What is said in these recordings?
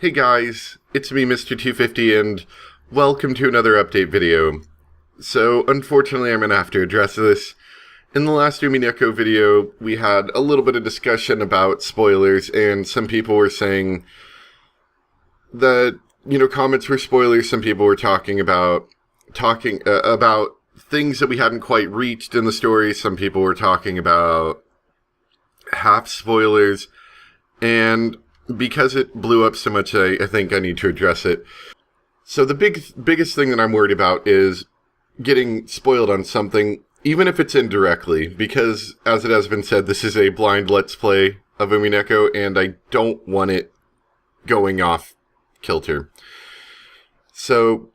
Hey guys, it's me, Mr. 250, and welcome to another update video. So, unfortunately, I'm going to have to address this. In the last Umineko video, we had a little bit of discussion about spoilers, and some people were saying that, comments were spoilers. Some people were talking about things that we hadn't quite reached in the story. Some people were talking about half spoilers, and because it blew up so much, I think I need to address it. So the biggest thing that I'm worried about is getting spoiled on something, even if it's indirectly, because, as it has been said, this is a blind Let's Play of Umineko, and I don't want it going off kilter. So,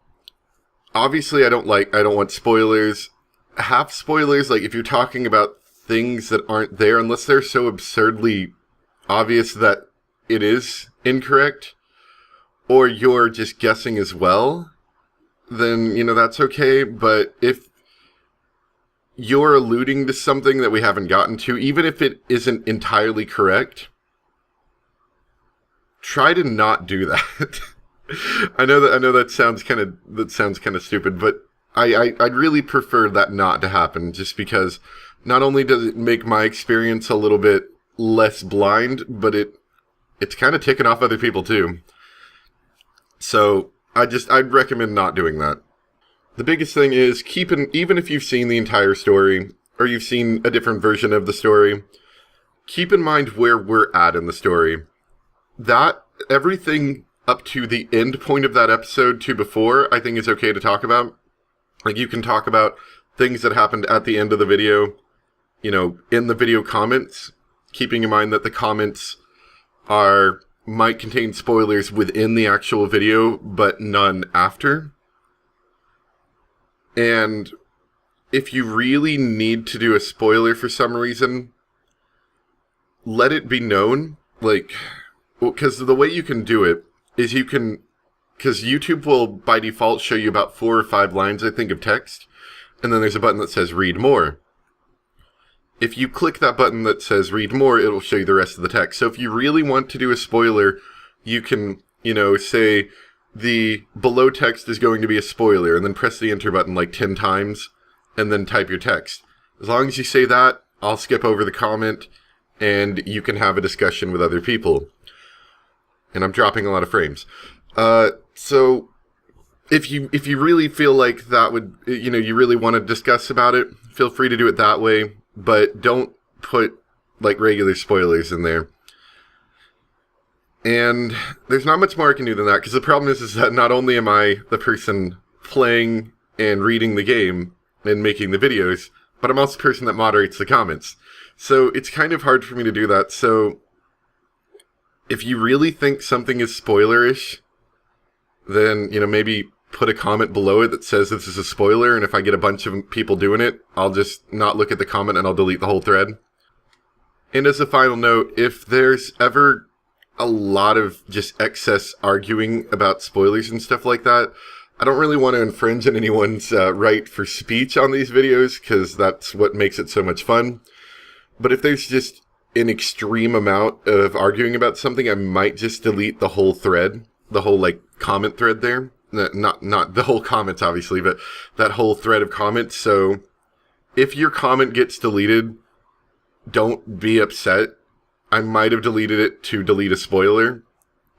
obviously I don't want spoilers. Half spoilers, like if you're talking about things that aren't there, unless they're so absurdly obvious that it is incorrect, or you're just guessing as well, then, that's okay. But if you're alluding to something that we haven't gotten to, even if it isn't entirely correct, try to not do that. I know that sounds kind of stupid, but I'd really prefer that not to happen, just because not only does it make my experience a little bit less blind, but it's kind of ticking off other people too. So I'd recommend not doing that. The biggest thing is even if you've seen the entire story, or you've seen a different version of the story, keep in mind where we're at in the story. That everything up to the end point of that episode to before, I think is okay to talk about. Like, you can talk about things that happened at the end of the video, in the video comments, keeping in mind that the comments might contain spoilers within the actual video, but none after. And if you really need to do a spoiler for some reason, let it be known, because the way you can do it is because YouTube will by default show you about 4 or 5 lines, I think, of text, and then there's a button that says read more. If you click that button that says read more, it'll show you the rest of the text. So if you really want to do a spoiler, you can, say the below text is going to be a spoiler, and then press the enter button 10 times, and then type your text. As long as you say that, I'll skip over the comment, and you can have a discussion with other people. And I'm dropping a lot of frames. So if you really feel like that would, you really want to discuss about it, feel free to do it that way. But don't put, regular spoilers in there. And there's not much more I can do than that, because the problem is that not only am I the person playing and reading the game and making the videos, but I'm also the person that moderates the comments. So it's kind of hard for me to do that. So if you really think something is spoilerish, then, maybe put a comment below it that says this is a spoiler, and if I get a bunch of people doing it, I'll just not look at the comment and I'll delete the whole thread. And as a final note, if there's ever a lot of just excess arguing about spoilers and stuff like that, I don't really want to infringe on anyone's right for speech on these videos, because that's what makes it so much fun. But if there's just an extreme amount of arguing about something, I might just delete the whole thread, the whole comment thread there. Not the whole comments, obviously, but that whole thread of comments. So if your comment gets deleted, don't be upset. I might have deleted it to delete a spoiler.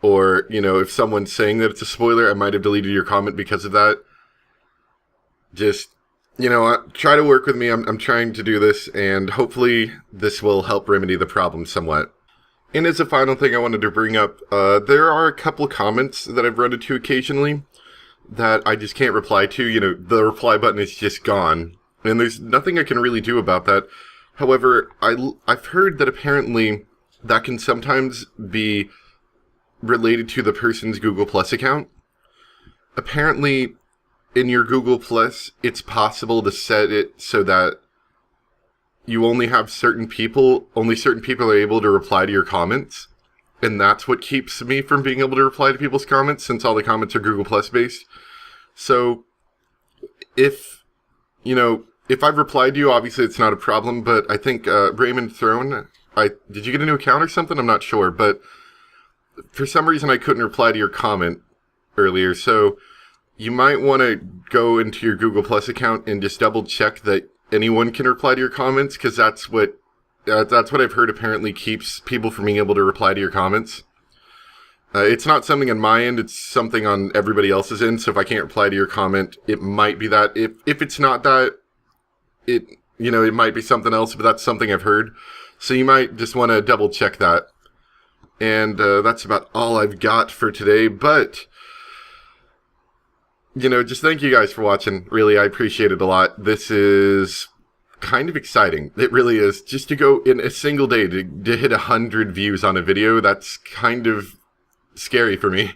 Or, if someone's saying that it's a spoiler, I might have deleted your comment because of that. Just, try to work with me. I'm trying to do this, and hopefully this will help remedy the problem somewhat. And as a final thing I wanted to bring up, there are a couple of comments that I've run into occasionally that I just can't reply to. The reply button is just gone, and there's nothing I can really do about that. However, I've heard that apparently that can sometimes be related to the person's Google Plus account. Apparently, in your Google Plus, it's possible to set it so that you only have certain people are able to reply to your comments. And that's what keeps me from being able to reply to people's comments, since all the comments are Google Plus based. So, if I've replied to you, obviously it's not a problem, but I think Raymond Throne, did you get a new account or something? I'm not sure, but for some reason I couldn't reply to your comment earlier, so you might want to go into your Google Plus account and just double check that anyone can reply to your comments, because that's what I've heard apparently keeps people from being able to reply to your comments. It's not something on my end, it's something on everybody else's end, so if I can't reply to your comment, it might be that. If it's not that, it might be something else, but that's something I've heard. So you might just want to double check that. And that's about all I've got for today, but just thank you guys for watching. Really, I appreciate it a lot. This is kind of exciting. It really is. Just to go in a single day to hit 100 views on a video, that's kind of scary for me,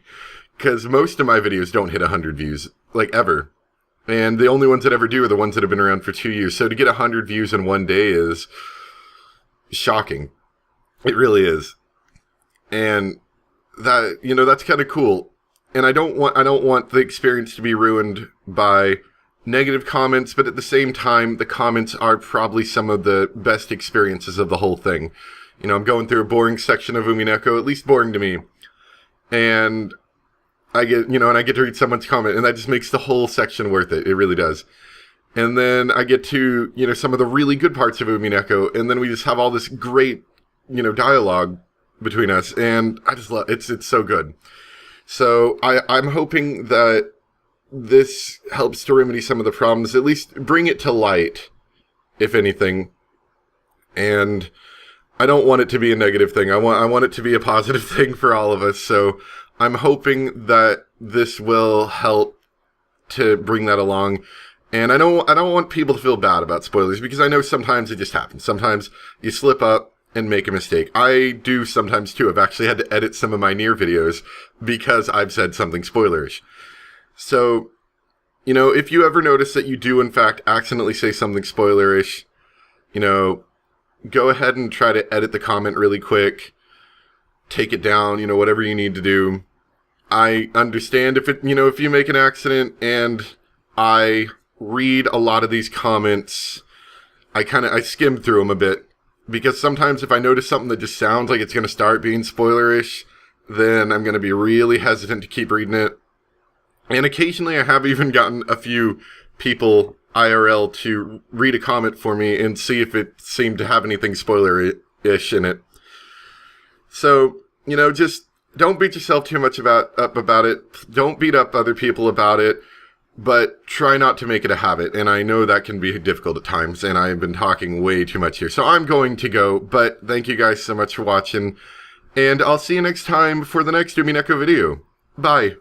because most of my videos don't hit 100 views, like, ever. And the only ones that ever do are the ones that have been around for 2 years. So to get 100 views in one day is shocking. It really is. And that, that's kind of cool. And I don't want the experience to be ruined by negative comments, but at the same time, the comments are probably some of the best experiences of the whole thing. I'm going through a boring section of Umineko, at least boring to me. And I get, I get to read someone's comment, and that just makes the whole section worth it. It really does. And then I get to, some of the really good parts of Umineko, and then we just have all this great, dialogue between us, and I just love it. It's so good. So I'm hoping that this helps to remedy some of the problems, at least bring it to light, if anything. And I don't want it to be a negative thing. I want it to be a positive thing for all of us. So I'm hoping that this will help to bring that along. And I don't want people to feel bad about spoilers, because I know sometimes it just happens. Sometimes you slip up and make a mistake. I do sometimes too. I've actually had to edit some of my Nier videos because I've said something spoilerish. So, if you ever notice that you do in fact accidentally say something spoilerish, go ahead and try to edit the comment really quick. Take it down, whatever you need to do. I understand if you make an accident, and I read a lot of these comments, I skim through them a bit. Because sometimes if I notice something that just sounds like it's going to start being spoilerish, then I'm going to be really hesitant to keep reading it. And occasionally I have even gotten a few people IRL to read a comment for me and see if it seemed to have anything spoiler-ish in it. So, just don't beat yourself too much up about it. Don't beat up other people about it. But try not to make it a habit, and I know that can be difficult at times, and I've been talking way too much here. So I'm going to go, but thank you guys so much for watching, and I'll see you next time for the next Umineko video. Bye.